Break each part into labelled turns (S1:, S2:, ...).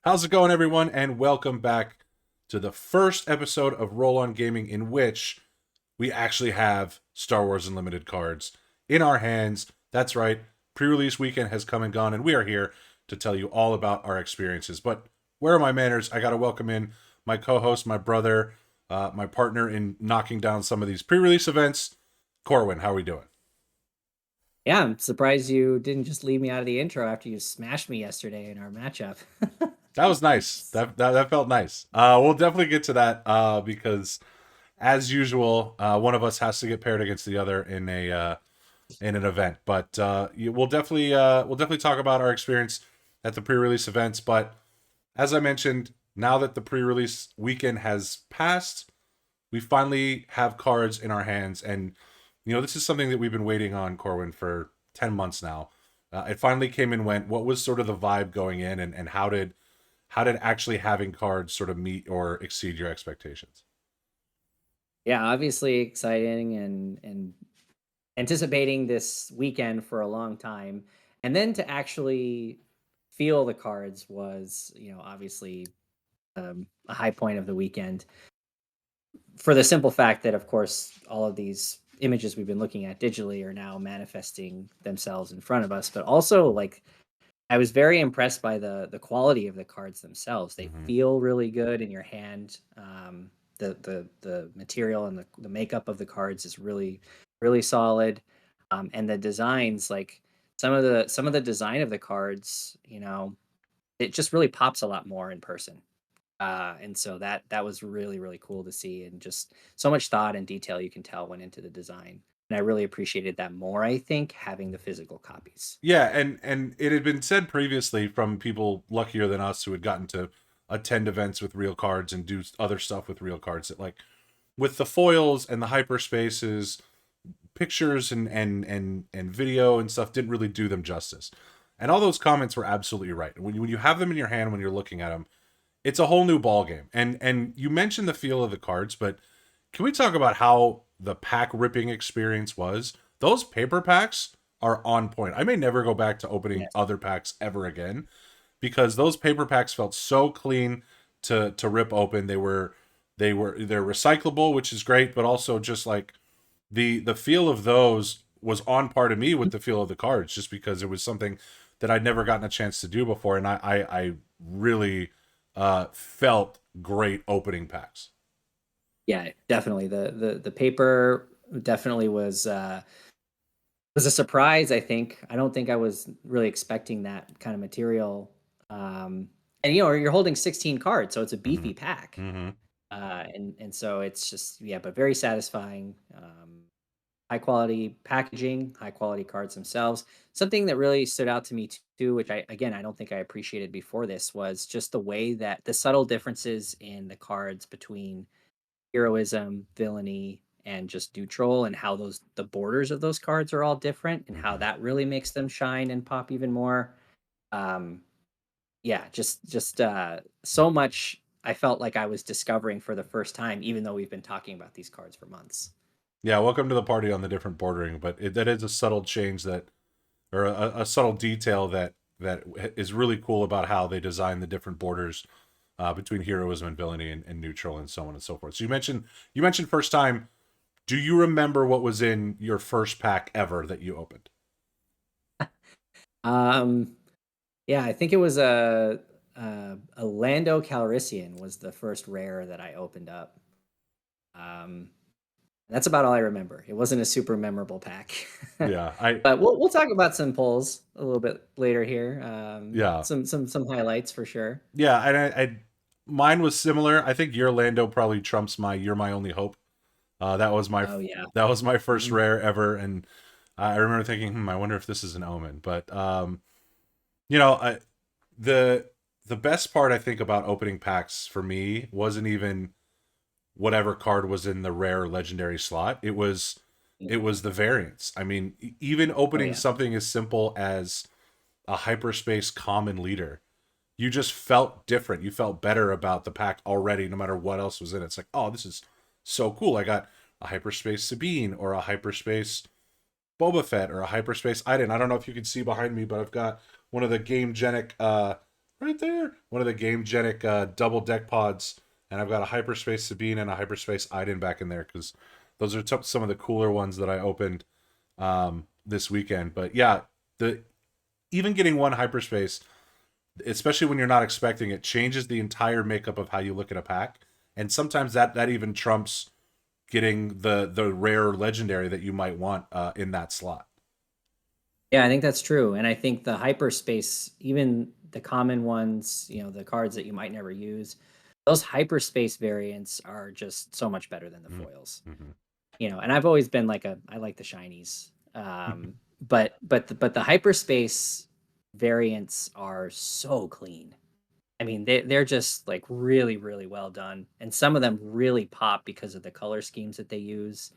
S1: How's it going, everyone? And welcome back to the first episode of Roll On Gaming, in which we actually have Star Wars Unlimited cards in our hands. That's right, pre-release weekend has come and gone, and we are here to tell you all about our experiences. But where are my manners? I got to welcome in my co-host, my brother, my partner in knocking down some of these pre-release events. Corwin, how are we doing?
S2: Yeah, I'm surprised you didn't just leave me out of the intro after you smashed me yesterday in our matchup.
S1: That was nice. That felt nice. We'll definitely get to that because as usual, one of us has to get paired against the other in an event. But we'll definitely talk about our experience at the pre-release events. But as I mentioned, now that the pre-release weekend has passed, we finally have cards in our hands, and this is something that we've been waiting on, Corwin, for 10 months now. It finally came and went. What was sort of the vibe going in, and how did actually having cards sort of meet or exceed your expectations?
S2: Yeah, obviously exciting and anticipating this weekend for a long time. And then to actually feel the cards was, obviously a high point of the weekend for the simple fact that, of course, all of these images we've been looking at digitally are now manifesting themselves in front of us, but also like I was very impressed by the quality of the cards themselves. They
S1: Mm-hmm.
S2: feel really good in your hand. The material and the makeup of the cards is really solid. And the designs, like some of the design of the cards, it just really pops a lot more in person. And so that was really cool to see, and just so much thought and detail you can tell went into the design. And I really appreciated that more, I think, having the physical copies.
S1: Yeah, and it had been said previously from people luckier than us who had gotten to attend events with real cards and do other stuff with real cards that, like, with the foils and the hyperspaces, pictures and video and stuff didn't really do them justice. And all those comments were absolutely right. When you have them in your hand, when you're looking at them, it's a whole new ball game. And you mentioned the feel of the cards, but can we talk about how the pack ripping experience was? Those paper packs are on point. I may never go back to opening
S2: Yes.
S1: other packs ever again because those paper packs felt so clean to rip open. They're recyclable, which is great, but also just like the feel of those was on par to me with the feel of the cards, just because it was something that I'd never gotten a chance to do before, and I really felt great opening packs.
S2: Yeah, definitely. The paper definitely was a surprise, I think. I don't think I was really expecting that kind of material. And you're holding 16 cards, so it's a
S1: Mm-hmm.
S2: beefy pack.
S1: Mm-hmm.
S2: And so it's just, yeah, but very satisfying. High quality packaging, high quality cards themselves. Something that really stood out to me too, which I don't think I appreciated before this, was just the way that the subtle differences in the cards between heroism, villainy, and just neutral, and how the borders of those cards are all different, and how
S1: Mm-hmm.
S2: that really makes them shine and pop even more. Um, yeah, just so much I felt like I was discovering for the first time, even though we've been talking about these cards for months.
S1: Yeah, welcome to the party on the different bordering, but that is a subtle change or a subtle detail that is really cool about how they design the different borders between heroism and villainy and neutral and so on and so forth. So you mentioned first time. Do you remember what was in your first pack ever that you opened?
S2: Um, yeah, I think it was a Lando Calrissian was the first rare that I opened up. Um, That's about all I remember. It wasn't a super memorable pack.
S1: Yeah, I
S2: But we'll talk about some polls a little bit later here.
S1: yeah
S2: Some highlights for sure.
S1: yeah, and mine was similar. I think your Lando probably trumps my "You're My Only Hope." That was
S2: Oh yeah.
S1: that was my first
S2: Mhm.
S1: rare ever, and I remember thinking, I wonder if this is an omen. But I, the the best part I think about opening packs for me wasn't even whatever card was in the rare or legendary slot. It was the variants. I mean, even
S2: Oh
S1: opening
S2: yeah.
S1: something as simple as a hyperspace common leader, you just felt different. You felt better about the pack already, no matter what else was in it. It's like, oh, this is so cool. I got a hyperspace Sabine or a hyperspace Boba Fett or a hyperspace Iden. I don't know if you can see behind me, but I've got one of the Game Genic right there. One of the Gamegenic double deck pods, and I've got a Hyperspace Sabine and a Hyperspace Iden back in there because those are some of the cooler ones that I opened this weekend. But yeah, the even getting one Hyperspace, especially when you're not expecting it, changes the entire makeup of how you look at a pack, and sometimes that even trumps getting the rare legendary that you might want in that slot.
S2: Yeah, I think that's true. And I think the hyperspace, even the common ones, the cards that you might never use, those hyperspace variants are just so much better than the foils.
S1: Mm-hmm.
S2: And I've always been I like the shinies. But the hyperspace variants are so clean. I mean, they're just like really, really well done. And some of them really pop because of the color schemes that they use.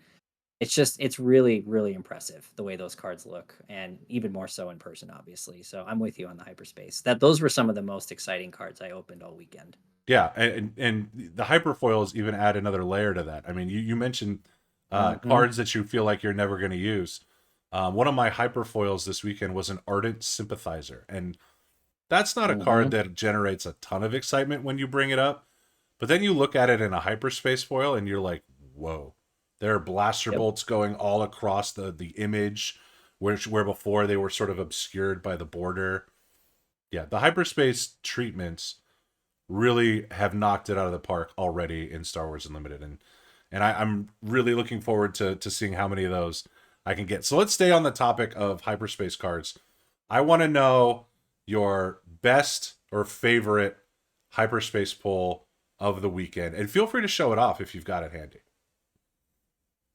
S2: It's really, really impressive the way those cards look, and even more so in person, obviously. So I'm with you on the hyperspace. Those were some of the most exciting cards I opened all weekend.
S1: Yeah, and the hyperfoils even add another layer to that. I mean, you mentioned
S2: Mhm.
S1: cards that you feel like you're never going to use. One of my hyperfoils this weekend was an Ardent Sympathizer, and that's not a card
S2: Mhm.
S1: that generates a ton of excitement when you bring it up. But then you look at it in a hyperspace foil, and you're like, "Whoa!" There are blaster
S2: Yep.
S1: bolts going all across the image, where before they were sort of obscured by the border. Yeah, the hyperspace treatments really have knocked it out of the park already in Star Wars Unlimited, and I'm really looking forward to seeing how many of those I can get. So let's stay on the topic of hyperspace cards. I want to know your best or favorite hyperspace pull of the weekend, and feel free to show it off if you've got it handy.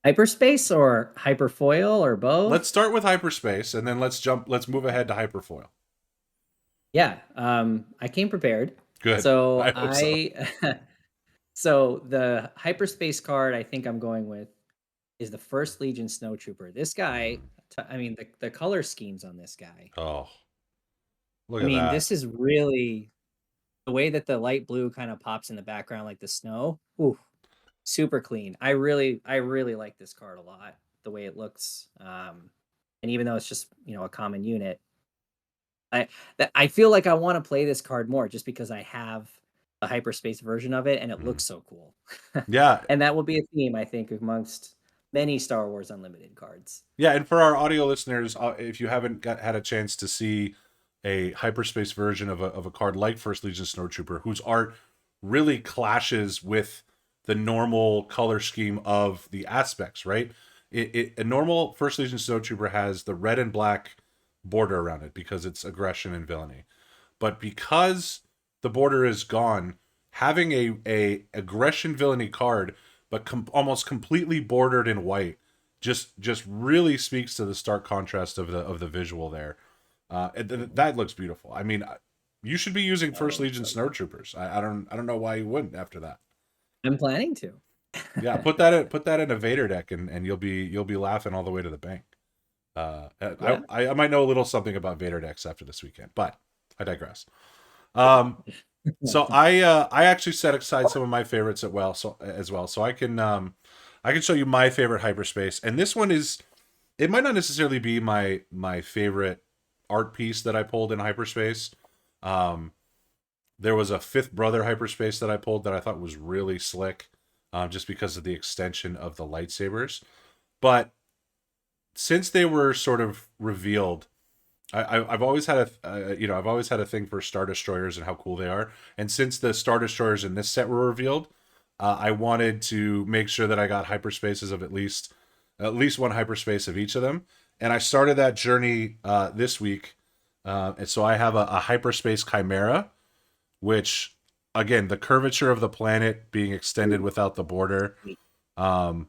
S2: Hyperspace or hyperfoil or
S1: Let's
S2: both?
S1: start with hyperspace, and then let's move ahead to hyperfoil.
S2: Yeah. I came prepared.
S1: Good. I
S2: So
S1: hope so.
S2: so the hyperspace card I think I'm going with is the First Legion Snowtrooper. This guy, I mean, the color schemes on this guy.
S1: Oh, look
S2: I
S1: at
S2: mean,
S1: that.
S2: this is really the way that the light blue kind of pops in the background like the snow. Ooh, super clean. I really like this card a lot. The way it looks, and even though it's just a common unit, I I feel like I want to play this card more just because I have a hyperspace version of it and it
S1: Mhm.
S2: looks so cool.
S1: Yeah,
S2: And that will be a theme I think amongst many Star Wars Unlimited cards.
S1: yeah, and for our audio listeners, if you haven't had a chance to see a hyperspace version of a card like First Legion Snowtrooper, whose art really clashes with the normal color scheme of the aspects, right? A normal First Legion Snowtrooper has the red and black border around it because it's aggression and villainy. But because the border is gone, having a aggression villainy card, but almost completely bordered in white, just really speaks to the stark contrast of the visual there.
S2: Mhm.
S1: That looks beautiful. I mean, you should be using First
S2: Oh,
S1: Legion
S2: so good.
S1: Snowtroopers. I don't know why you wouldn't after that.
S2: I'm planning to.
S1: Yeah, put that in a Vader deck, and you'll be laughing all the way to the bank.
S2: Yeah.
S1: I might know a little something about Vader decks after this weekend, but I digress. Um, so I actually set aside some of my favorites as well, so I can show you my favorite hyperspace, and this one is it might not necessarily be my favorite art piece that I pulled in hyperspace. Um, there was a Fifth Brother hyperspace that I pulled that I thought was really slick, just because of the extension of the lightsabers. But since they were sort of revealed, I've always had I've always had a thing for Star Destroyers and how cool they are. And since the Star Destroyers in this set were revealed, I wanted to make sure that I got hyperspaces of at least one hyperspace of each of them. And I started that journey this week. And so I have a hyperspace chimera, which again, the curvature of the planet being extended
S2: Ooh,
S1: without the border. Um,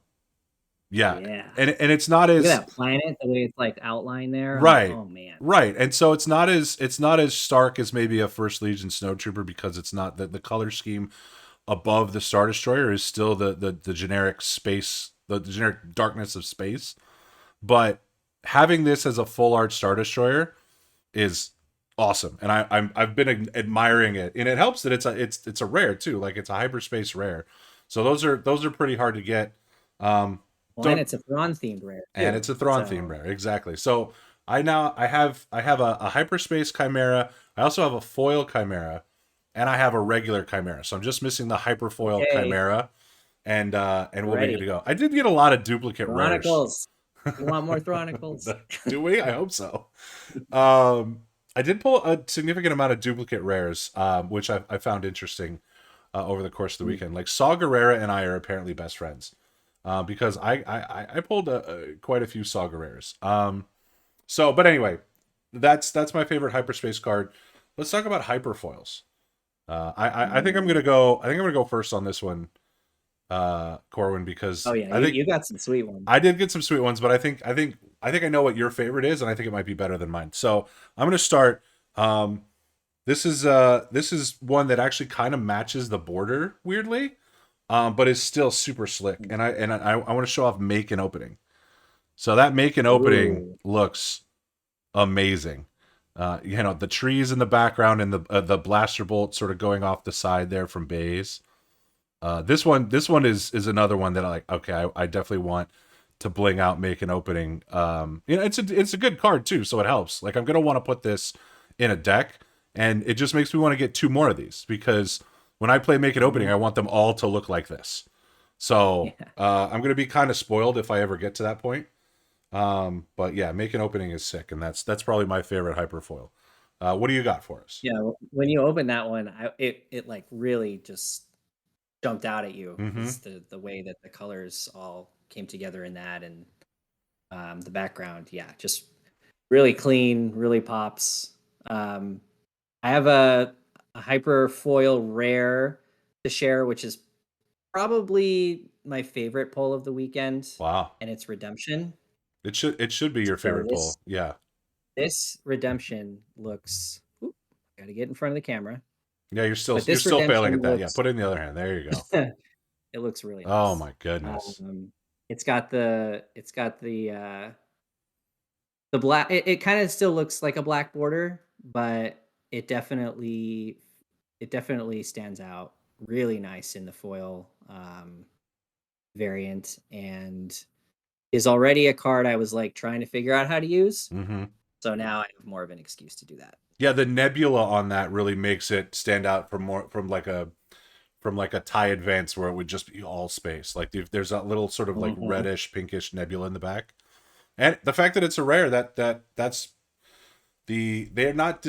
S1: yeah,
S2: yeah.
S1: and it's not
S2: Look
S1: as
S2: at that planet, the way it's like outlined there.
S1: right,
S2: Oh man.
S1: right, and so it's not as stark as maybe a First Legion Snowtrooper because it's not the color scheme above the Star Destroyer is still the generic space, the generic darkness of space. But having this as a full art Star Destroyer is awesome, and I've been admiring it, and it helps that it's a rare too, like it's a hyperspace rare. So those are pretty hard to get.
S2: Well, and
S1: Don't
S2: it's a Thrawn themed rare
S1: and
S2: too.
S1: it's a Thrawn theme
S2: So
S1: rare, exactly. So I have a hyperspace chimera. I also have a foil chimera, and I have a regular chimera. So I'm just missing the hyperfoil
S2: Okay,
S1: chimera, and
S2: we're
S1: we'll be good to
S2: ready.
S1: go. I did get a lot of duplicate rares.
S2: Thronicles. You want more Thronicles?
S1: Do we? I hope so. Um, I did pull a significant amount of duplicate rares, which I found interesting over the course of the
S2: Mm.
S1: weekend. Like Saw Gerrera and I are apparently best friends because I pulled quite a few Saw Gerreras. But anyway, that's my favorite hyperspace card. Let's talk about hyperfoils. I think I'm
S2: Mm.
S1: gonna go. I think I'm gonna go first on this one, Corwin,
S2: Oh
S1: because
S2: yeah,
S1: I
S2: you,
S1: think
S2: you got some sweet ones.
S1: I did get some sweet ones, but I think I know what your favorite is, and I think it might be better than mine. So I'm gonna start. Um, this is one that actually kind of matches the border weirdly, but is still super slick. And I want to show off make and opening. So that make and opening
S2: Ooh.
S1: looks amazing. The trees in the background and the blaster bolt sort of going off the side there from bays. This one is another one that I like. Okay, I definitely want to bling out make an opening. It's a good card too, so it helps. Like I'm gonna want to put this in a deck, and it just makes me want to get two more of these because when I play make an opening,
S2: Mhm.
S1: I want them all to look like this. So
S2: Yeah.
S1: I'm gonna be kind of spoiled if I ever get to that point. But yeah, make an opening is sick, and that's probably my favorite hyperfoil. What do you got for us?
S2: Yeah, when you open that one, it like really just jumped out at you
S1: Mm-hmm.
S2: is the way that the colors all came together in that, and the background, yeah, just really clean, really pops. Um, I have a hyper foil rare to share, which is probably my favorite pull of the weekend,
S1: Wow.
S2: and it's Redemption.
S1: It should be your
S2: So
S1: favorite pull. Yeah.
S2: this Redemption looks. Oop, gotta get in front of the camera,
S1: Yeah, you're still
S2: but
S1: you're
S2: this
S1: still failing
S2: Redemption
S1: at that. Yeah,
S2: looks.
S1: put it in the other hand. There you go.
S2: It looks really
S1: Oh
S2: nice.
S1: my goodness.
S2: Um, it's got the black. It kind of still looks like a black border, but it definitely it definitely stands out really nice in the foil variant, and is already a card I was like trying to figure out how to use.
S1: Mm-hmm.
S2: So now I have more of an excuse to do that.
S1: Yeah, the nebula on that really makes it stand out from like a tie advance where it would just be all space. Like there's that little sort of like
S2: Mhm.
S1: reddish pinkish nebula in the back, and the fact that it's a rare that's they're not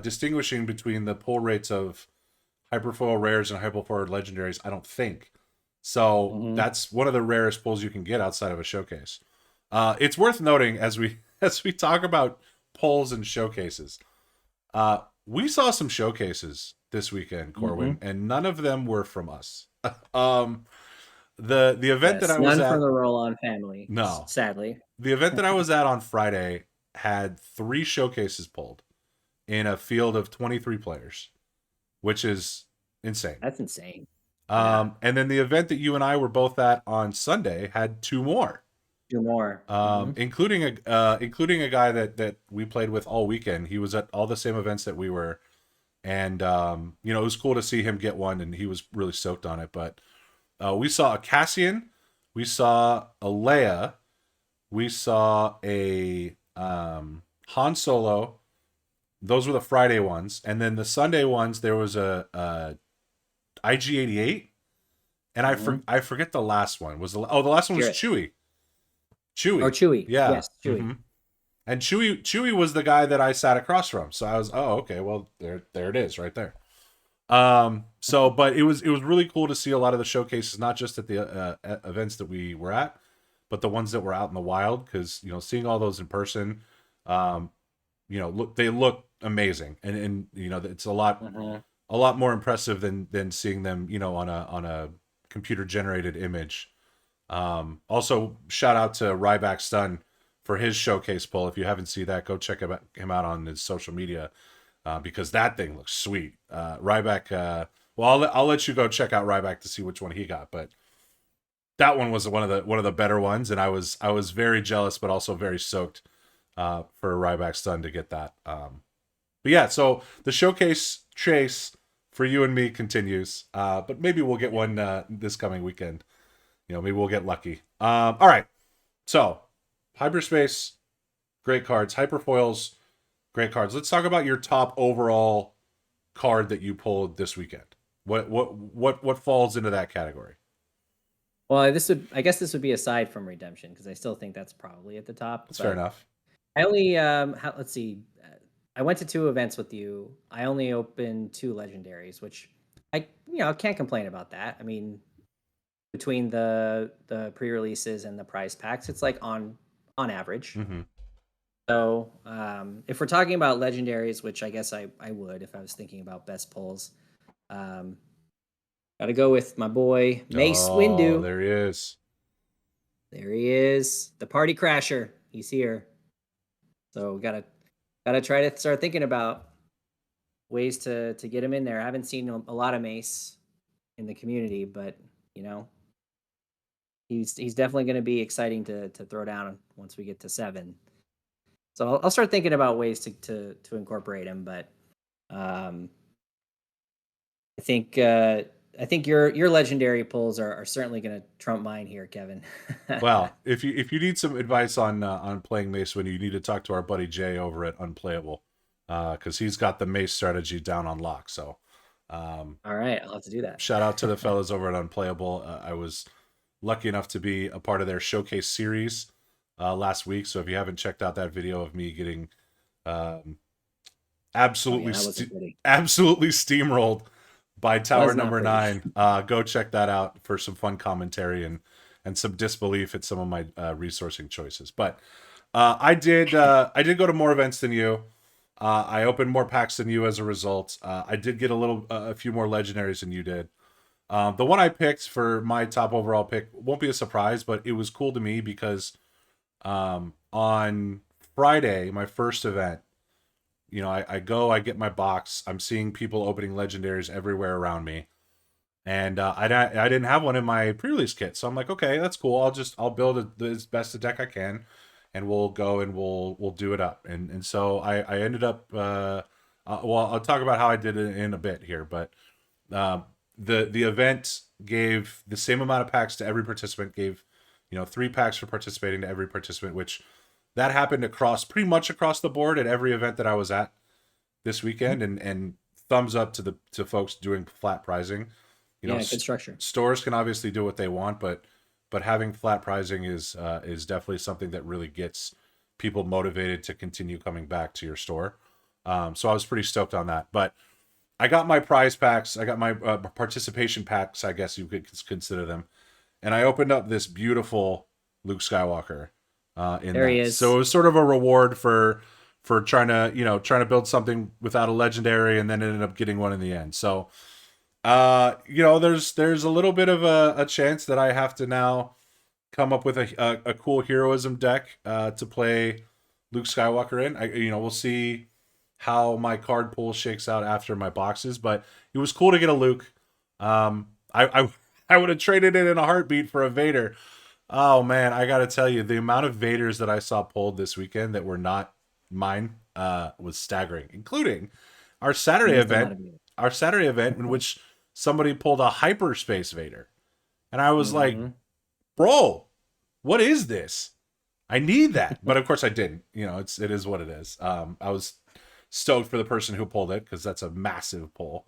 S1: distinguishing between the pull rates of hyperfoil rares and hyperfoil legendaries. I don't think so.
S2: Mhm.
S1: That's one of the rarest pulls you can get outside of a showcase. It's worth noting as we as we talk about pulls and showcases. We saw some showcases this weekend, Corwin,
S2: Mhm.
S1: and none of them were from us. um, the event that
S2: Yes,
S1: I was
S2: none from
S1: at,
S2: the roll-on family,
S1: no,
S2: sadly.
S1: the event that I was at on Friday had 3 showcases pulled in a field of 23 players, which is insane.
S2: That's insane. Yeah,
S1: And then the event that you and I were both at on Sunday had 2 more,
S2: do more. Mhm.
S1: including a guy that we played with all weekend. He was at all the same events that we were, and it was cool to see him get one, and he was really stoked on it. But we saw a Cassian, we saw a Leia, we saw a Han Solo. Those were the Friday ones, and then the Sunday ones there was a IG-88, and
S2: Mhm.
S1: I forget the last one was the last one was
S2: Garrett
S1: Chewie.
S2: or
S1: Chewie,
S2: Chewy.
S1: yeah.
S2: Yes, Chewy.
S1: And Chewie was the guy that I sat across from. So I was, oh, okay, well there it is right there. But it was really cool to see a lot of the showcases, not just at the events that we were at, but the ones that were out in the wild. Because seeing all those in person, um, they look amazing, and it's
S2: Mhm.
S1: a lot more impressive than seeing them, on a computer generated image. Also, shout out to Ryback Stun for his showcase pull. If you haven't seen that, go check him out on his social media because that thing looks sweet. Ryback. Well, I'll let you go check out Ryback to see which one he got, but that one was one of the better ones, and I was very jealous, but also very stoked for Ryback Stun to get that. But yeah, so the showcase chase for you and me continues, but maybe we'll get one this coming weekend. Maybe we'll get lucky. All right. So, hyperspace, great cards. Hyperfoils, great cards. Let's talk about your top overall card that you pulled this weekend. What falls into that category?
S2: Well, I guess this would be aside from redemption because I still think that's probably at the top.
S1: That's fair
S2: But
S1: enough.
S2: I only let's see. I went to two events with you. I only opened two legendaries, which I can't complain about that. I mean, between the pre-releases and the prize packs, it's like on average.
S1: Mm-hmm.
S2: So if we're talking about legendaries, which I guess I would if I was thinking about best pulls, um, got to go with my boy Mace
S1: Oh,
S2: Windu.
S1: there he is.
S2: There he is, the party crasher. He's here. So gotta try to start thinking about ways to get him in there. I haven't seen a lot of Mace in the community, but you know he's definitely going to be exciting to throw down once we get to 7. So I'll start thinking about ways to incorporate him. But um, I think I think your legendary pulls are certainly going to trump mine here, Kevin.
S1: Well, if you need some advice on playing Mace when you need to talk to our buddy Jay over at Unplayable, because he's got the Mace strategy down on lock. So, um,
S2: All right, I'll have to do that.
S1: shout out to the fellas over at Unplayable. I was lucky enough to be a part of their showcase series last week. So if you haven't checked out that video of me getting um,
S2: Oh yeah,
S1: absolutely
S2: that wasn't pretty.
S1: absolutely steamrolled by Tower
S2: Was not
S1: Number
S2: pretty.
S1: 9, go check that out for some fun commentary and some disbelief at some of my resourcing choices. But I did go to more events than you. I opened more packs than you as a result. I did get a few more legendaries than you did. The one I picked for my top overall pick won't be a surprise, but it was cool to me because on Friday, my first event, I get my box. I'm seeing people opening legendaries everywhere around me, and I didn't have one in my pre-release kit, so I'm like, okay, that's cool. I'll build the best deck I can, and we'll go and we'll do it up. And so I ended up. Well, I'll talk about how I did it in a bit here, but um, the event gave the same amount of packs to every participant. Gave 3 packs for participating to every participant, which that happened across pretty much across the board at every event that I was at this weekend. And thumbs up to folks doing flat pricing.
S2: Yeah, good structure.
S1: Stores can obviously do what they want, but having flat pricing is definitely something that really gets people motivated to continue coming back to your store. So I was pretty stoked on that. But I got my prize packs. I got my participation packs, I guess you could consider them. And I opened up this beautiful Luke Skywalker in
S2: There he
S1: that. So
S2: is.
S1: it was sort of a reward for trying to build something without a legendary, and then ended up getting one in the end. So there's a little bit of a chance that I have to now come up with a cool heroism deck to play Luke Skywalker in. We'll see how my card pool shakes out after my boxes, but it was cool to get a Luke. I would have traded it in a heartbeat for a Vader. Oh man, I gotta tell you, the amount of Vaders that I saw pulled this weekend that were not mine was staggering, including our
S2: You
S1: Saturday
S2: missed a
S1: event.
S2: lot of you.
S1: Our Saturday event in which somebody pulled a hyperspace Vader, and I was like,
S2: Hmm.
S1: "Bro, what is this? I need that." But of course, I didn't. It is what it is. I was stoked for the person who pulled it because that's a massive pull.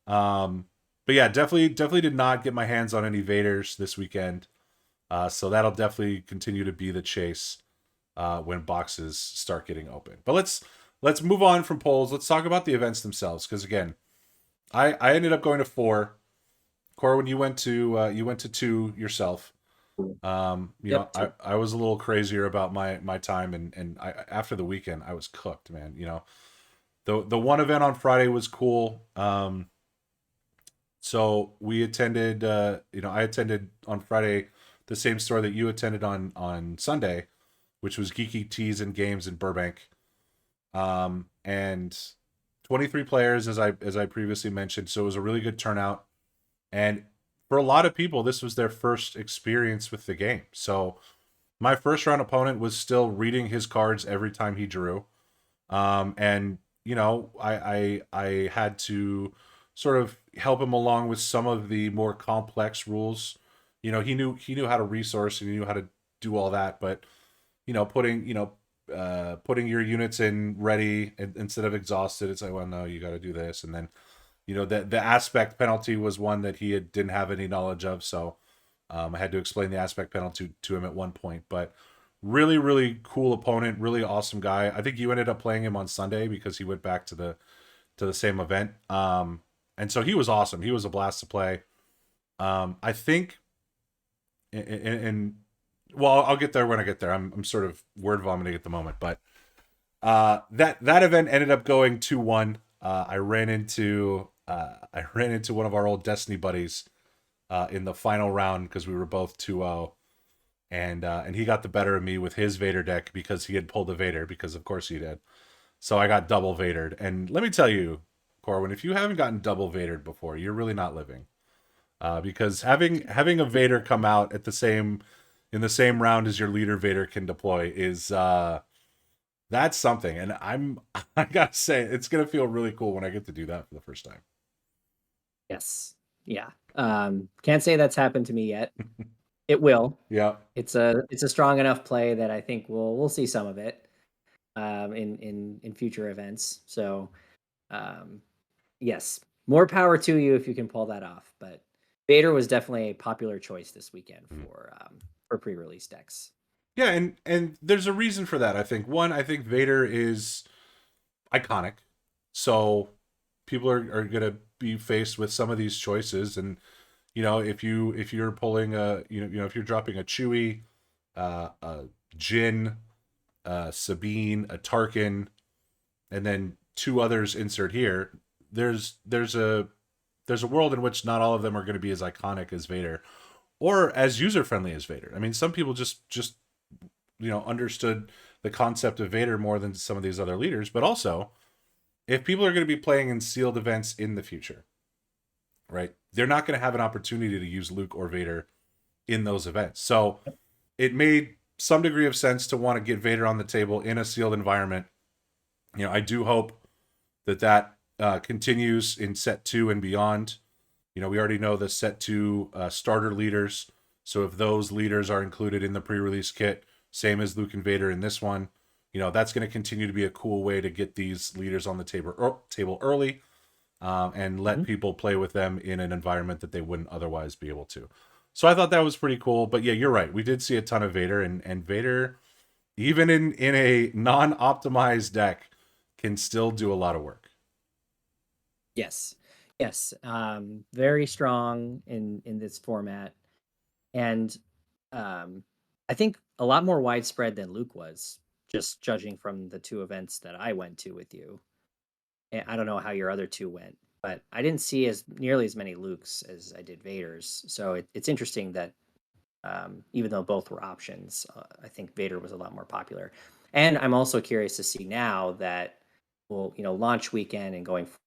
S1: Um, but yeah, definitely did not get my hands on any Vaders this weekend. So that'll definitely continue to be the chase when boxes start getting open. But let's move on from polls. Let's talk about the events themselves because again, I ended up going to 4. Corwin, you went to 2 yourself.
S2: Yep.
S1: I was a little crazier about my time, and after the weekend I was cooked, man. The one event on Friday was cool. So we attended. I attended on Friday the same store that you attended on Sunday, which was Geeky Teas and Games in Burbank. And 23 players, as I previously mentioned. So it was a really good turnout, and for a lot of people, this was their first experience with the game. So my first round opponent was still reading his cards every time he drew. And I had to sort of help him along with some of the more complex rules. He knew how to resource and he knew how to do all that, but putting putting your units in ready instead of exhausted. It's like, well, no, you got to do this, and then the aspect penalty was one that didn't have any knowledge of, so I had to explain the aspect penalty to him at one point. But really, really cool opponent, really awesome guy. I think you ended up playing him on Sunday because he went back to the same event. And so he was awesome. He was a blast to play. I think, and well, I'll get there when I get there. I'm sort of word vomiting at the moment, but that event ended up going 2-1. I ran into one of our old Destiny buddies in the final round because we were both 2-0, and he got the better of me with his Vader deck because he had pulled a Vader, because of course he did. So I got double Vadered, and let me tell you, Corwin, if you haven't gotten double Vadered before, you're really not living. Because having a Vader come out in the same round as your leader Vader can deploy is that's something. And I gotta say, it's gonna feel really cool when I get to do that for the first time.
S2: Yes. Yeah. Can't say that's happened to me yet. It will.
S1: Yeah.
S2: It's a strong enough play that I think we'll see some of it in future events. So yes, more power to you if you can pull that off. But Vader was definitely a popular choice this weekend for pre-release decks.
S1: Yeah, and there's a reason for that. I think I think Vader is iconic, so people are gonna be faced with some of these choices, and if you're pulling if you're dropping a Chewie, a Jin, Sabine, a Tarkin, and then two others insert here, there's a world in which not all of them are going to be as iconic as Vader or as user friendly as Vader. I mean, some people just understood the concept of Vader more than some of these other leaders, but also if people are going to be playing in sealed events in the future, right? They're not going to have an opportunity to use Luke or Vader in those events. So it made some degree of sense to want to get Vader on the table in a sealed environment. I do hope that continues in set 2 and beyond. We already know the set 2 starter leaders. So if those leaders are included in the pre-release kit, same as Luke and Vader in this one, that's going to continue to be a cool way to get these leaders on the table early, and let people play with them in an environment that they wouldn't otherwise be able to. So I thought that was pretty cool. But yeah, you're right. We did see a ton of Vader, and Vader, even in a non-optimized deck, can still do a lot of work.
S2: Yes. Yes. Very strong in this format. And I think a lot more widespread than Luke was, just judging from the two events that I went to with you. And I don't know how your other two went, but I didn't see as nearly as many Lukes as I did Vaders. So it's interesting that even though both were options, I think Vader was a lot more popular. And I'm also curious to see now that, well, launch weekend and going forward,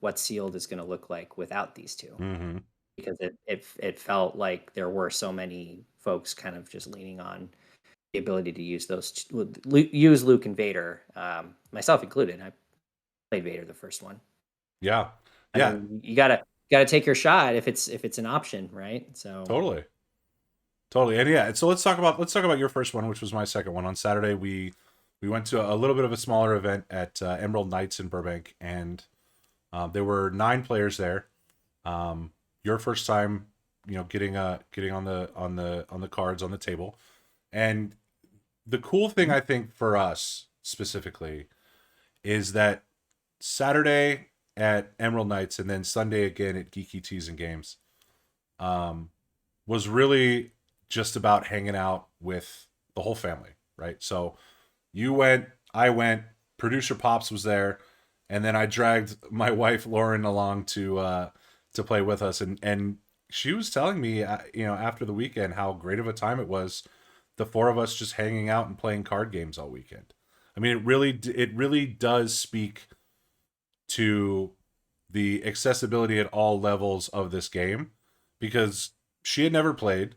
S2: what sealed is going to look like without these two.
S1: Mm-hmm.
S2: Because it felt like there were so many folks kind of just leaning on the ability to use use Luke and Vader, myself included. I played Vader the first one.
S1: Yeah,
S2: I mean, you gotta take your shot if it's an option, right? So
S1: totally. And yeah, so let's talk about your first one, which was my second one. On Saturday, we went to a little bit of a smaller event at Emerald Knights in Burbank, and there were 9 players there. Your first time, getting on the cards on the table, and the cool thing I think for us specifically is that Saturday at Emerald Knights and then Sunday again at Geeky Teas and Games, was really just about hanging out with the whole family, right? So you went, I went, producer Pops was there, and then I dragged my wife Lauren along to play with us, and she was telling me, after the weekend, how great of a time it was, the 4 of us just hanging out and playing card games all weekend. I mean, it really does speak to the accessibility at all levels of this game, because she had never played.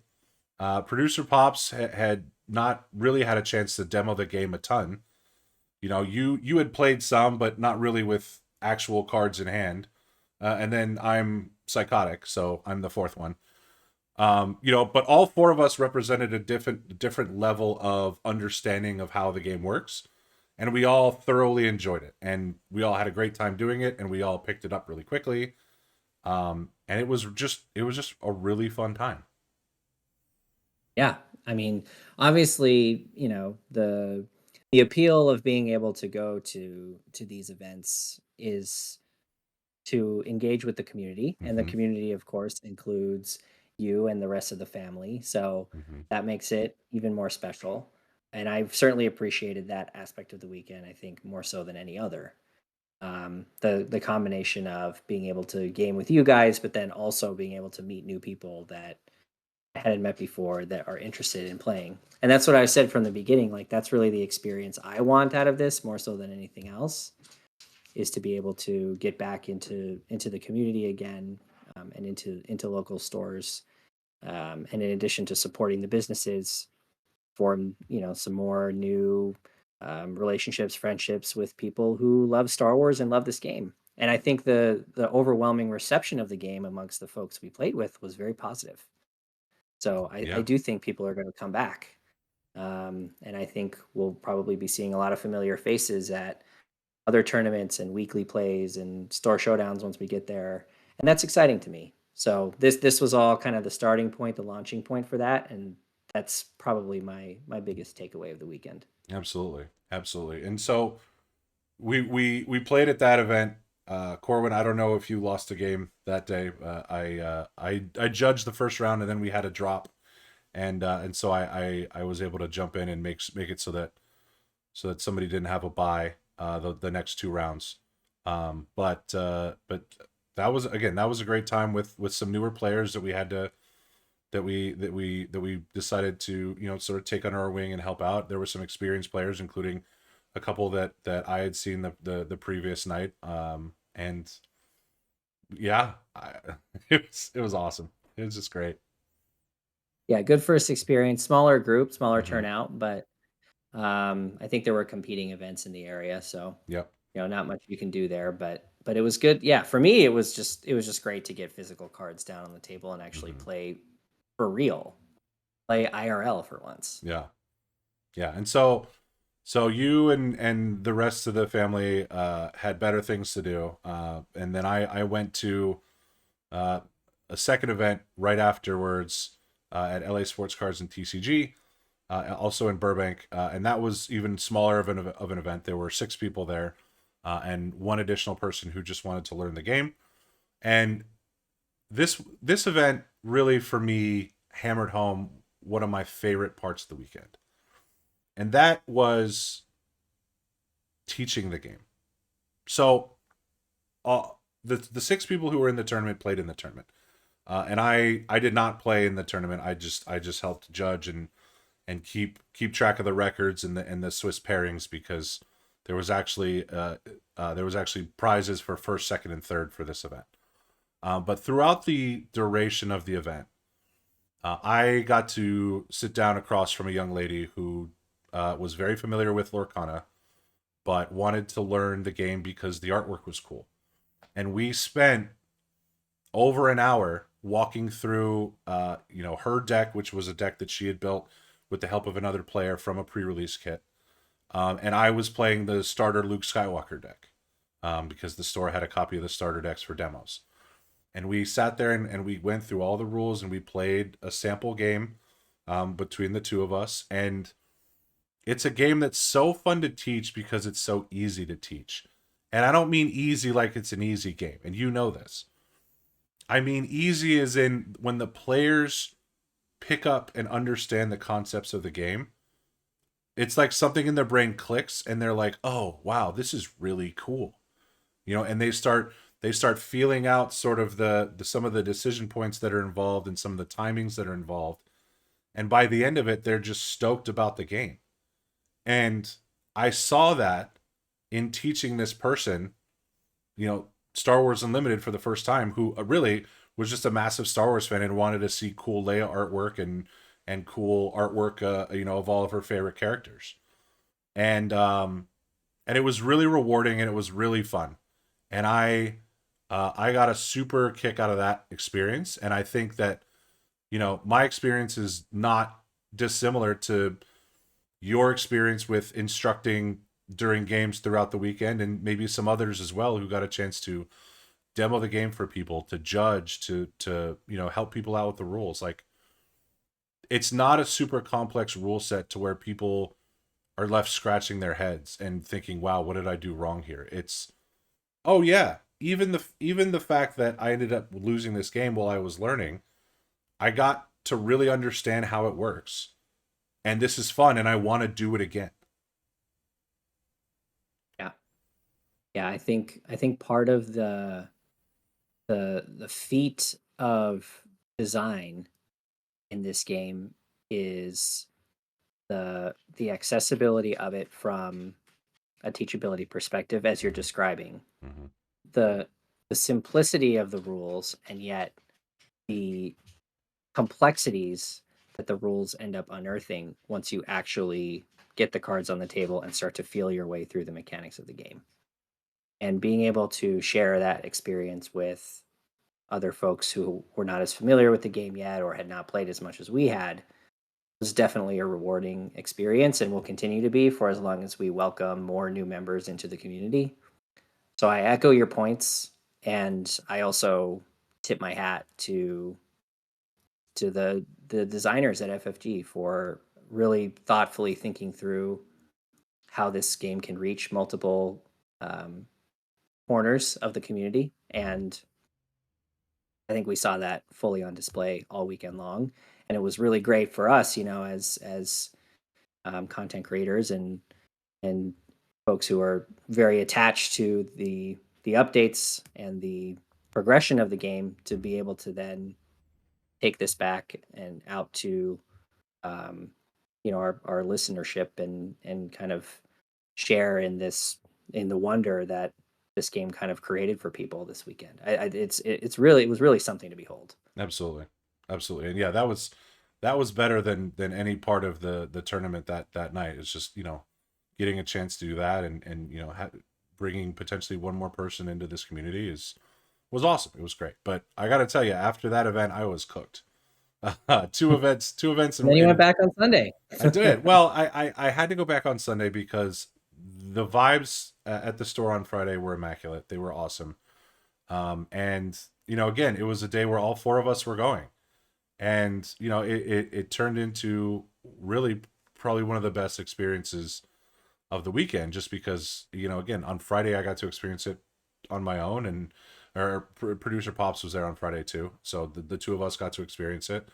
S1: Producer Pops had not really had a chance to demo the game a ton. You had played some, but not really with actual cards in hand. And then I'm psychotic, so I'm the 4th one. But all four of us represented a different level of understanding of how the game works, and we all thoroughly enjoyed it, and we all had a great time doing it, and we all picked it up really quickly. And it was just a really fun time.
S2: Yeah, I mean, obviously, the appeal of being able to go to these events is to engage with the community, and the
S1: Hmm.
S2: community, of course, includes you and the rest of the family. So
S1: Hmm.
S2: that makes it even more special. And I've certainly appreciated that aspect of the weekend. I think more so than any other. The combination of being able to game with you guys, but then also being able to meet new people that I hadn't met before that are interested in playing. And that's what I said from the beginning. Like that's really the experience I want out of this more so than anything else is to be able to get back into the community again, and into local stores, and in addition to supporting the businesses, form some more new relationships, friendships with people who love Star Wars and love this game. And I think the overwhelming reception of the game amongst the folks we played with was very positive. So I
S1: Yeah,
S2: do think people are going to come back. And I think we'll probably be seeing a lot of familiar faces at other tournaments and weekly plays and store showdowns once we get there. And that's exciting to me. So this was all kind of the starting point, the launching point for that. And that's probably my biggest takeaway of the weekend.
S1: absolutely, absolutely. And so we played at that event. Corwin, I don't know if you lost a game that day. I judged the first round, and then we had a drop, and so I was able to jump in and make it so that somebody didn't have a bye the next two rounds. But that was a great time with some newer players that we had to that we decided to sort of take under our wing and help out. There were some experienced players, including a couple that I had seen the previous night. And yeah, it was awesome. It was just great.
S2: Yeah, good first experience. Smaller group, smaller
S1: Hmm.
S2: turnout, but I think there were competing events in the area, so
S1: Yep.
S2: not much you can do there. But it was good. Yeah, for me, it was just great to get physical cards down on the table and actually
S1: Hmm.
S2: play for real, play IRL for once.
S1: Yeah. Yeah. And so you and the rest of the family had better things to do. And then I went to uh, a second event right afterwards at LA Sports Cards and TCG, also in Burbank, and that was even smaller of an event. There were six people there, and one additional person who just wanted to learn the game. And this event really, for me, hammered home one of my favorite parts of the weekend, and that was teaching the game. So, uh, the six people who were in the tournament played in the tournament, and I did not play in the tournament. I just helped judge and keep track of the records and the Swiss pairings, because there was actually prizes for first, second, and third for this event. But throughout the duration of the event, I got to sit down across from a young lady who was very familiar with Lorcana, but wanted to learn the game because the artwork was cool. And we spent over an hour walking through her deck, which was a deck that she had built with the help of another player from a pre-release kit. And I was playing the starter Luke Skywalker deck, because the store had a copy of the starter decks for demos. And we sat there and we went through all the rules, and we played a sample game between the two of us. And it's a game that's so fun to teach because it's so easy to teach. And I don't mean easy like it's an easy game, and you know this. I mean easy as in when the players pick up and understand the concepts of the game, it's like something in their brain clicks and they're like, "Oh, wow, this is really cool." And they start feeling out sort of the some of the decision points that are involved and some of the timings that are involved. And by the end of it, they're just stoked about the game. And I saw that in teaching this person, Star Wars Unlimited for the first time, who really was just a massive Star Wars fan and wanted to see cool Leia artwork and cool artwork, of all of her favorite characters. And it was really rewarding and it was really fun. And I got a super kick out of that experience. And I think that my experience is not dissimilar to your experience with instructing during games throughout the weekend, and maybe some others as well who got a chance to demo the game for people, to judge, to help people out with the rules. Like, it's not a super complex rule set to where people are left scratching their heads and thinking, wow, what did I do wrong here? It's, oh yeah, even the fact that I ended up losing this game while I was learning, I got to really understand how it works. And this is fun, and I want to do it again.
S2: Yeah. Yeah, I think part of the feat of design in this game is the accessibility of it from a teachability perspective, as you're
S1: Mm-hmm.
S2: describing.
S1: Mm-hmm.
S2: The the simplicity of the rules, and yet the complexities that the rules end up unearthing once you actually get the cards on the table and start to feel your way through the mechanics of the game. And being able to share that experience with other folks who were not as familiar with the game yet or had not played as much as we had was definitely a rewarding experience, and will continue to be for as long as we welcome more new members into the community. So I echo your points, and I also tip my hat to the designers at FFG for really thoughtfully thinking through how this game can reach multiple um, corners of the community. And I think we saw that fully on display all weekend long, and it was really great for us, as content creators and folks who are very attached to the updates and the progression of the game, to be able to then take this back and out to um, our listenership, and kind of share in the wonder that this game kind of created for people this weekend. It was really something to behold.
S1: Absolutely, absolutely, and yeah, that was better than any part of the tournament that night. It's just getting a chance to do that, and bringing potentially one more person into this community is was awesome. It was great, but I got to tell you, after that event, I was cooked. Two events
S2: And then you went
S1: in
S2: back on Sunday.
S1: I did. Well, I had to go back on Sunday because the vibes at the store on Friday were immaculate. They were awesome. And again, it was a day where all four of us were going, and it turned into really probably one of the best experiences of the weekend, just because again, on Friday I got to experience it on my own, and our producer Pops was there on Friday too, so the two of us got to experience it.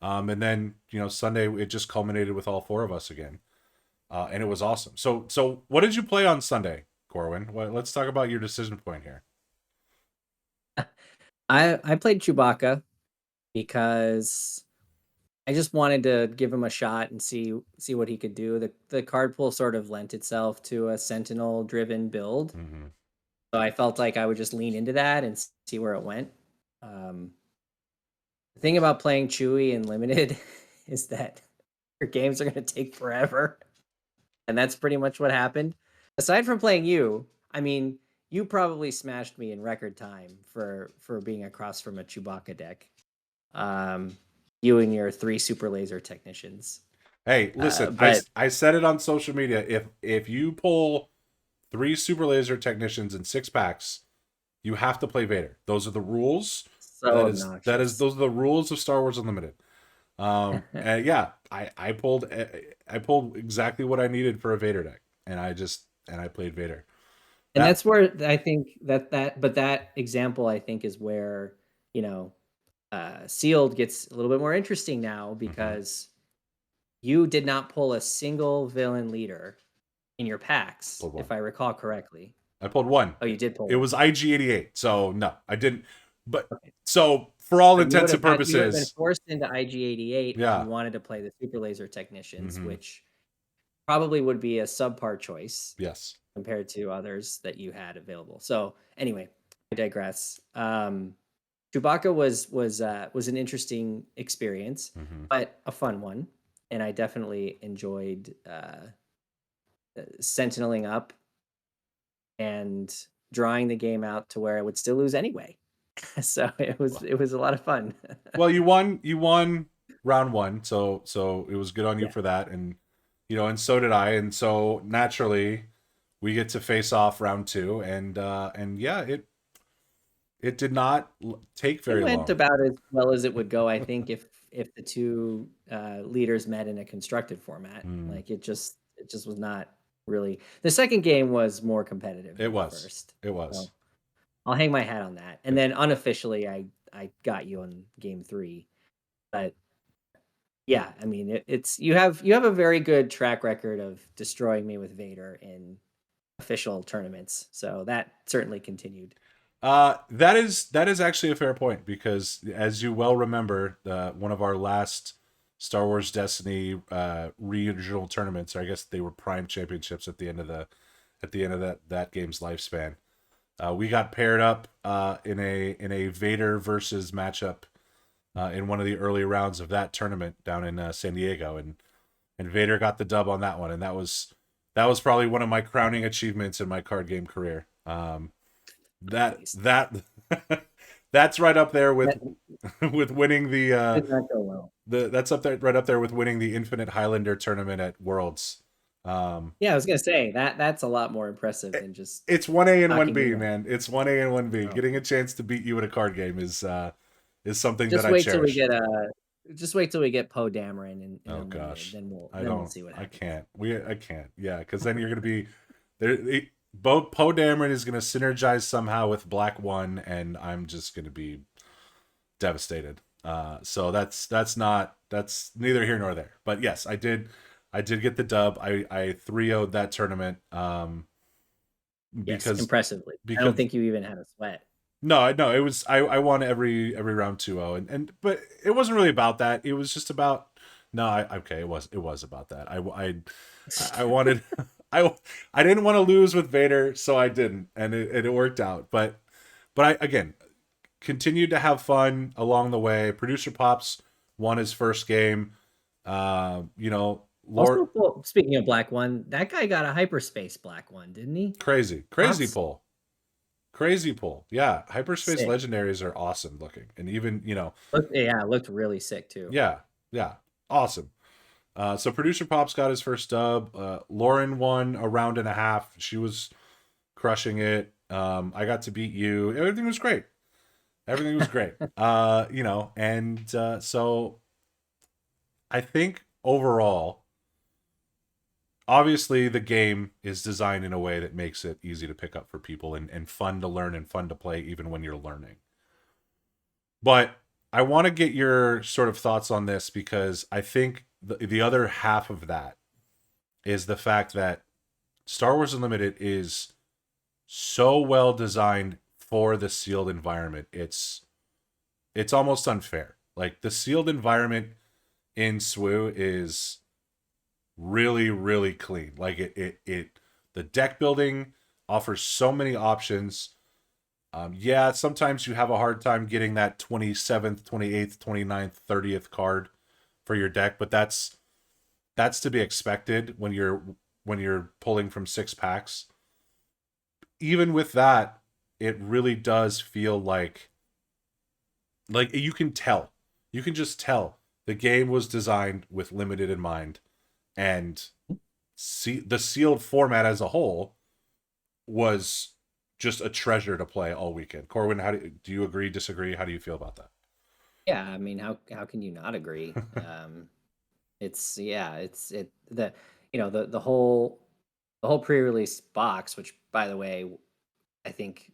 S1: And then Sunday it just culminated with all four of us again, and it was awesome. So what did you play on Sunday, Corwin? Let's talk about your decision point here.
S2: I played Chewbacca because I just wanted to give him a shot and see what he could do. The card pool sort of lent itself to a Sentinel driven build,
S1: Mm-hmm.
S2: so I felt like I would just lean into that and see where it went. Um, the thing about playing Chewy and limited is that your games are going to take forever, and that's pretty much what happened. Aside from playing you, I mean, you probably smashed me in record time for being across from a Chewbacca deck. Um, you and your three super laser technicians.
S1: Hey, listen,
S2: But
S1: I said it on social media. If you pull three super laser technicians in 6 packs, you have to play Vader. Those are the rules.
S2: so obnoxious.
S1: Those are the rules of Star Wars Unlimited. And yeah, I pulled exactly what I needed for a Vader deck, and I played Vader.
S2: And
S1: That
S2: that's where I think that example, I think, is where, you know, sealed gets a little bit more interesting now,
S1: mhm.
S2: because you did not pull a single villain leader in your packs,
S1: Pulled one.
S2: if I recall correctly.
S1: I pulled one.
S2: Oh, you did pull
S1: It
S2: one.
S1: was IG-88. So no, I didn't. But
S2: Okay.
S1: so for all
S2: So
S1: intents and
S2: you would have been
S1: purposes,
S2: forced into IG-88 if you
S1: yeah.
S2: wanted to play the super laser technicians,
S1: Hmm.
S2: which probably would be a subpar choice
S1: Yes.
S2: compared to others that you had available. So anyway, I digress. Chewbacca was an interesting experience,
S1: Hmm.
S2: but a fun one, and I definitely enjoyed sentineling up and drawing the game out to where I would still lose anyway. So it was a lot of fun.
S1: Well, you won round one, so it was good on you
S2: Yeah.
S1: for that, and and so did I, and so naturally we get to face off round two, and yeah, it did not take
S2: It
S1: very
S2: went
S1: long.
S2: about as well as it would go, I think, if the two leaders met in a constructed format.
S1: Mm,
S2: Like it just was not really. The second game was more competitive
S1: it
S2: than the
S1: was,
S2: first.
S1: it was.
S2: So I'll hang my hat on that. And then unofficially, I got you on game three. But yeah, I mean, it's you have a very good track record of destroying me with Vader in official tournaments. So that certainly continued.
S1: That is actually a fair point because, as you well remember, one of our last Star Wars Destiny regional tournaments, or I guess they were Prime Championships at the end of that game's lifespan. We got paired up in a Vader versus matchup in one of the early rounds of that tournament down in San Diego, and Vader got the dub on that one, and that was probably one of my crowning achievements in my card game career. That
S2: Nice.
S1: that that's right up there
S2: That
S1: with with winning
S2: did not go well.
S1: that's up there right up there with winning the Infinite Highlander tournament at Worlds. Um,
S2: Yeah, I was gonna say that's a lot more impressive
S1: it,
S2: than just
S1: it's 1A and
S2: knocking
S1: 1B,
S2: me out.
S1: man. It's 1A and 1B.
S2: Oh.
S1: Getting a chance to beat you in a card game is something that
S2: Just
S1: I
S2: wait till we
S1: cherish.
S2: get just wait till we get Poe Dameron in
S1: Oh
S2: Unlimited,
S1: gosh,
S2: then we'll see what
S1: I
S2: happens.
S1: can't. I can't. Yeah, because then you're gonna be there. Both Poe Dameron is gonna synergize somehow with Black One, and I'm just gonna be devastated. So that's neither here nor there. But yes, I did get the dub. I 3-0'd that tournament.
S2: Yes,
S1: Because
S2: impressively. I don't
S1: because
S2: think you even had a sweat.
S1: no, it was I won every round 2-0, and but it wasn't really about that. It was just about no, okay, it was about that. I wanted I I didn't want to lose with Vader, so I didn't, and it worked out. But I again continued to have fun along the way. Producer Pops won his first game. Lord,
S2: Also, well, speaking of Black One, that guy got a hyperspace Black One, didn't he?
S1: crazy
S2: Pops?
S1: pull. Crazy pull. Yeah, hyperspace
S2: Sick.
S1: legendaries are awesome looking. And even,
S2: Looked really sick too.
S1: yeah, yeah, awesome. So producer Pops got his first dub. Lauren won a round and a half. She was crushing it. I got to beat you. Everything was great. Everything was great. And so I think overall, obviously the game is designed in a way that makes it easy to pick up for people and fun to learn and fun to play even when you're learning. But I want to get your sort of thoughts on this because I think the other half of that is the fact that Star Wars Unlimited is so well designed for the sealed environment. It's almost unfair. Like the sealed environment in SWU is really really clean. Like it the deck building offers so many options. Yeah, sometimes you have a hard time getting that 27th, 28th, 29th, 30th card for your deck, but that's to be expected when you're pulling from six packs. Even with that, it really does feel like you can tell. You can just tell the game was designed with limited in mind, and see the sealed format as a whole was just a treasure to play all weekend. Corwin, do you agree, disagree? How do you feel about that?
S2: Yeah, I mean, how can you not agree? It's yeah, it's it the the whole pre-release box, which by the way, I think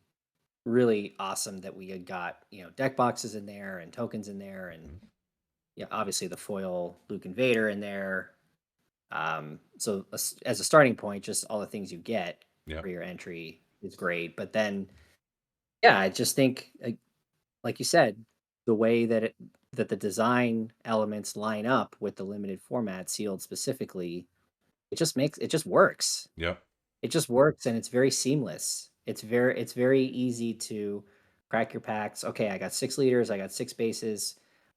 S2: really awesome that we had got, deck boxes in there and tokens in there and yeah, obviously the foil Luke and Vader in there. So as a starting point, just all the things you get
S1: Yeah,
S2: for your entry is great. But then, yeah, I just think, like you said, the way that the design elements line up with the limited format sealed specifically, it just works.
S1: yeah.
S2: It just works and it's very seamless. It's very easy to crack your packs. Okay, I got 6 liters, I got 6 bases,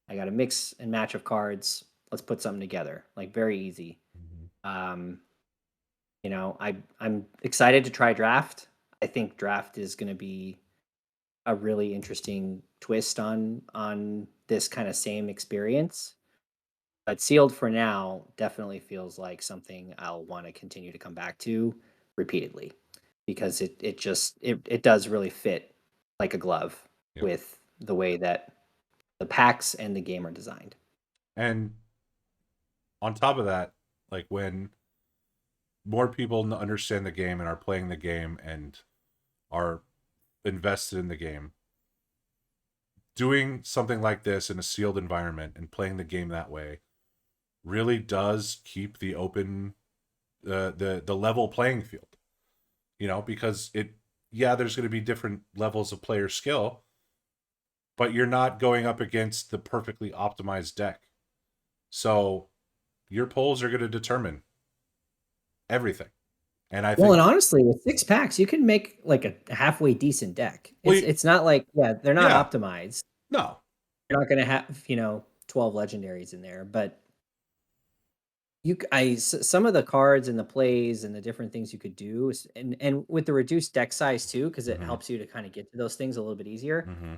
S2: I got a mix and match of cards. Let's put something together. Like very easy.
S1: Mhm.
S2: Um, I'm excited to try draft. I think draft is going to be a really interesting twist on this kind of same experience. But sealed for now definitely feels like something I'll want to continue to come back to repeatedly because it does really fit like a glove
S1: Yep.
S2: with the way that the packs and the game are designed.
S1: And on top of that, like when more people understand the game and are playing the game and are invested in the game, doing something like this in a sealed environment and playing the game that way really does keep the open the level playing field. Because yeah, there's going to be different levels of player skill, but you're not going up against the perfectly optimized deck. So your polls are going to determine everything. And I
S2: Well,
S1: think,
S2: and honestly, with 6 packs, you can make like a halfway decent deck.
S1: well,
S2: It's not like, yeah, they're not
S1: yeah,
S2: optimized.
S1: no,
S2: You're not going to have, 12 legendaries in there, but some of the cards and the plays and the different things you could do and with the reduced deck size too, because it
S1: hmm
S2: helps you to kind of get to those things a little bit easier.
S1: hmm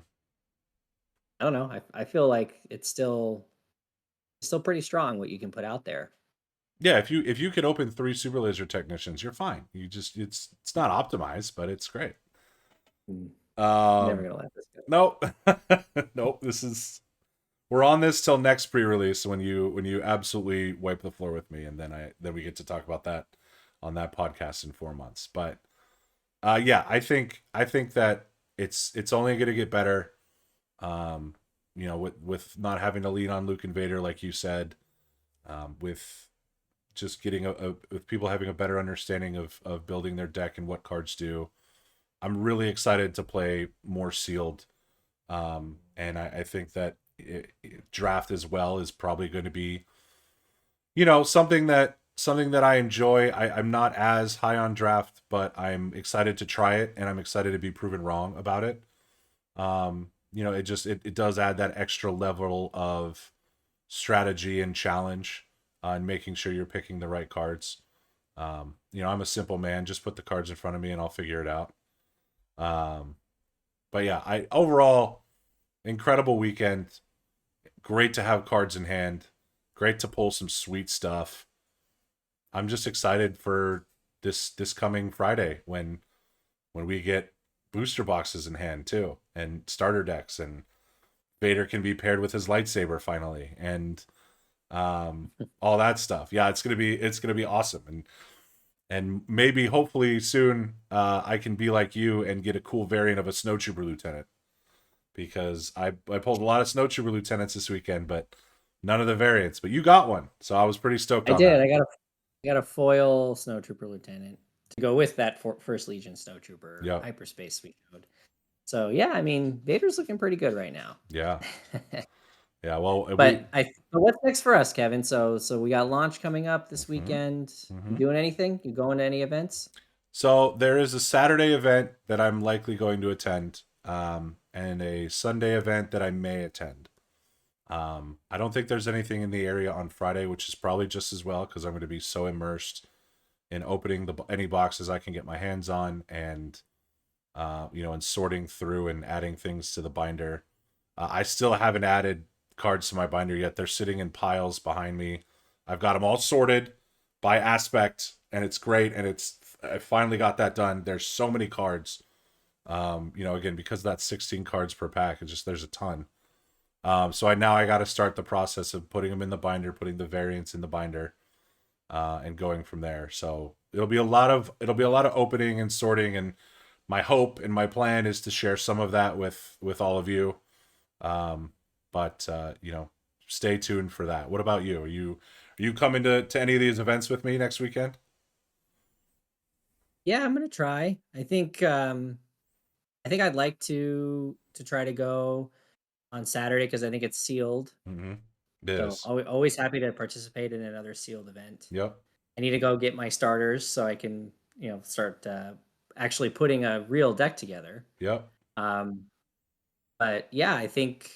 S2: I don't know. I feel like it's still pretty strong what you can put out there.
S1: yeah. If you could open 3 super laser technicians, you're fine. You just it's not optimized, but it's great.
S2: Mm, never
S1: Um,
S2: gonna let this go.
S1: nope, nope. We're on this till next pre-release when you absolutely wipe the floor with me, and then we get to talk about that on that podcast in 4 months. But yeah, I think that it's only going to get better. Um, with not having to lean on Luke and Vader like you said, with just getting with people having a better understanding of building their deck and what cards do. I'm really excited to play more sealed, and I think that draft as well is probably going to be something that I enjoy. I'm not as high on draft, but I'm excited to try it, and I'm excited to be proven wrong about it. It does add that extra level of strategy and challenge, and making sure you're picking the right cards. I'm a simple man. Just put the cards in front of me and I'll figure it out. Um, but yeah, I overall incredible weekend. Great to have cards in hand. Great to pull some sweet stuff. I'm just excited for this coming Friday when we get booster boxes in hand too, and starter decks, and Vader can be paired with his lightsaber finally, and all that stuff. Yeah, it's gonna be awesome, and maybe hopefully soon I can be like you and get a cool variant of a snowtrooper lieutenant, because I pulled a lot of snowtrooper lieutenants this weekend, but none of the variants. But you got one, so I was pretty stoked
S2: I
S1: on
S2: did.
S1: that.
S2: I got a foil snowtrooper lieutenant to go with that First Legion snowtrooper
S1: Yep.
S2: hyperspace suite mode. So yeah, I mean Vader's looking pretty good right now.
S1: Yeah. Yeah. Well, we.
S2: So what's next for us, Kevin? So we got launch coming up this
S1: hmm
S2: weekend. You
S1: hmm
S2: doing anything? You going to any events?
S1: So there is a Saturday event that I'm likely going to attend, and a Sunday event that I may attend. I don't think there's anything in the area on Friday, which is probably just as well because I'm going to be so immersed in opening any boxes I can get my hands on, and and sorting through and adding things to the binder. I still haven't added cards to my binder yet. They're sitting in piles behind me. I've got them all sorted by aspect, and it's great. And I finally got that done. There's so many cards. Again, because that's 16 cards per pack. There's a ton. So I got to start the process of putting them in the binder, putting the variants in the binder, and going from there. So it'll be a lot of opening and sorting, and my hope and my plan is to share some of that with all of you. But stay tuned for that. What about you? Are you coming to any of these events with me next weekend?
S2: Yeah, I'm gonna try. I think I'd like to try to go on Saturday because I think it's sealed.
S1: Mm-hmm. It
S2: So
S1: is.
S2: always happy to participate in another sealed event.
S1: Yep.
S2: I need to go get my starters so I can, start actually putting a real deck together.
S1: Yep.
S2: Um, but yeah, I think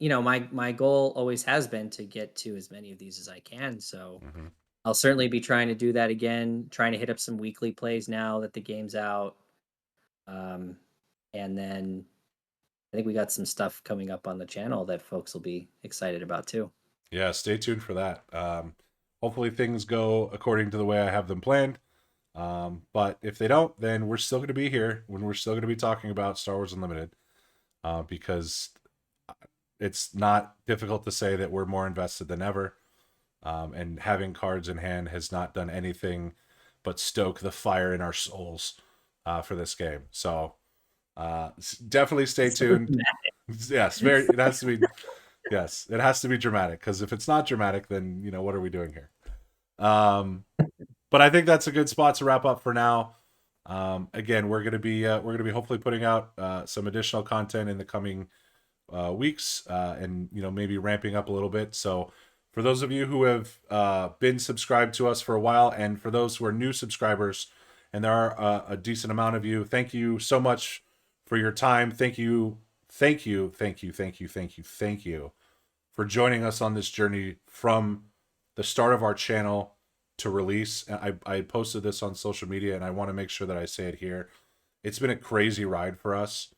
S2: my goal always has been to get to as many of these as I can. So
S1: Mm-hmm.
S2: I'll certainly be trying to do that again. Trying to hit up some weekly plays now that the game's out. Um, And then I think we got some stuff coming up on the channel that folks will be excited about too.
S1: Yeah, stay tuned for that. Hopefully things go according to the way I have them planned. But if they don't, then we're still going to be here when we're still going to be talking about Star Wars Unlimited, because it's not difficult to say that we're more invested than ever. And having cards in hand has not done anything but stoke the fire in our souls for this game. So definitely stay
S2: So
S1: tuned.
S2: dramatic.
S1: Yes, very. It has to be. Yes, it has to be dramatic, because if it's not dramatic, then what are we doing here? Um, but I think that's a good spot to wrap up for now. Again, we're gonna be hopefully putting out some additional content in the coming weeks, and maybe ramping up a little bit. So for those of you who have been subscribed to us for a while, and for those who are new subscribers, and there are a decent amount of you, thank you so much for your time. Thank you, thank you, thank you, thank you, thank you, thank you for joining us on this journey from the start of our channel to release. I posted this on social media, and I want to make sure that I say it here. It's been a crazy ride for us.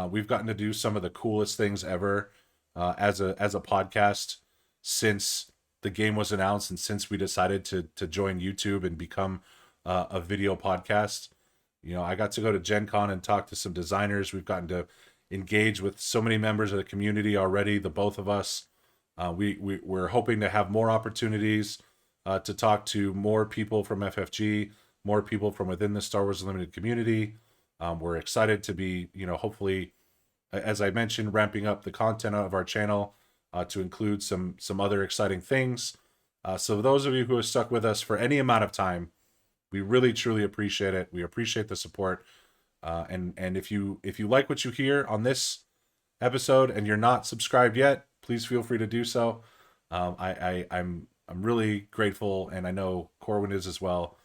S1: We've gotten to do some of the coolest things ever as a podcast since the game was announced, and since we decided to join YouTube and become a video podcast. I got to go to Gen Con and talk to some designers. We've gotten to engage with so many members of the community already, the both of us. We're hoping to have more opportunities to talk to more people from FFG, more people from within the Star Wars Unlimited community. We're excited to be, hopefully, as I mentioned, ramping up the content of our channel to include some other exciting things. So those of you who have stuck with us for any amount of time, we really truly appreciate it. We appreciate the support. And if you like what you hear on this episode and you're not subscribed yet, please feel free to do so. I'm really grateful, and I know Corwin is as well,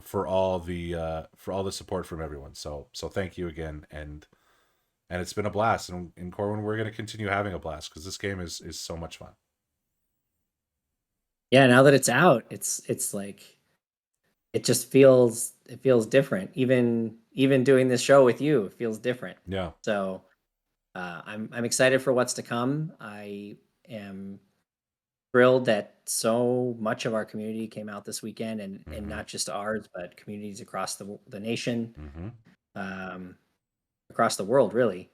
S1: for all the support from everyone. So thank you again, and it's been a blast. And in Corwin, we're going to continue having a blast, because this game is so much fun.
S2: Yeah, now that it's out, it's like it just feels different. Even doing this show with you, it feels different.
S1: Yeah.
S2: So I'm excited for what's to come. I am thrilled that so much of our community came out this weekend, and not just ours, but communities across the nation, across the world, really,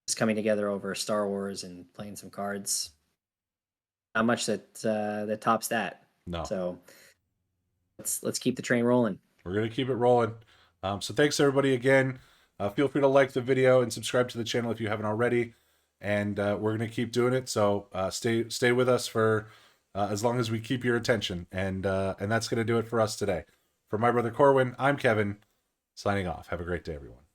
S2: just coming together over Star Wars and playing some cards. Not much that tops that.
S1: No.
S2: So let's keep the train rolling.
S1: We're going to keep it rolling. So thanks everybody again. Feel free to like the video and subscribe to the channel if you haven't already. And we're going to keep doing it. So stay with us for as long as we keep your attention. And that's going to do it for us today. For my brother Corwin, I'm Kevin, signing off. Have a great day, everyone.